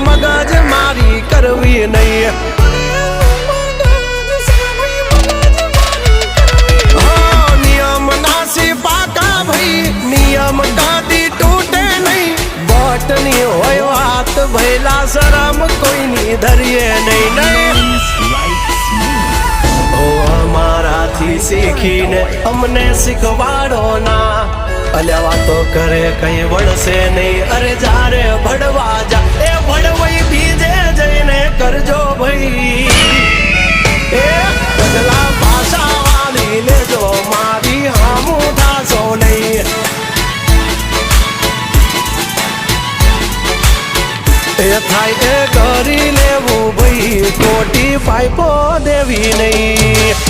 મગજ મારી કરવી નહીં. નિયમ નાસી પાકા ભાઈ, નિયમ કદી તૂટે નહીં. બોટની હોય વાત ભૈલા શરમ કોઈની ધરીએ નહીં. અમારાથી શીખીને અમને શીખવાડો ના. અલ્યા વાતો કરે કઈ વળશે નહીં. અરે જારે ભડવા જા એ ભડવઈ બીજે જઈને કરજો ભાઈ. એ બદલા ભાષા વાળી લેજો મારી હામું થાશો નહીં. એ થાય એ કરી લેવું ભાઈ, ખોટી પાઇપો દેવી નહીં.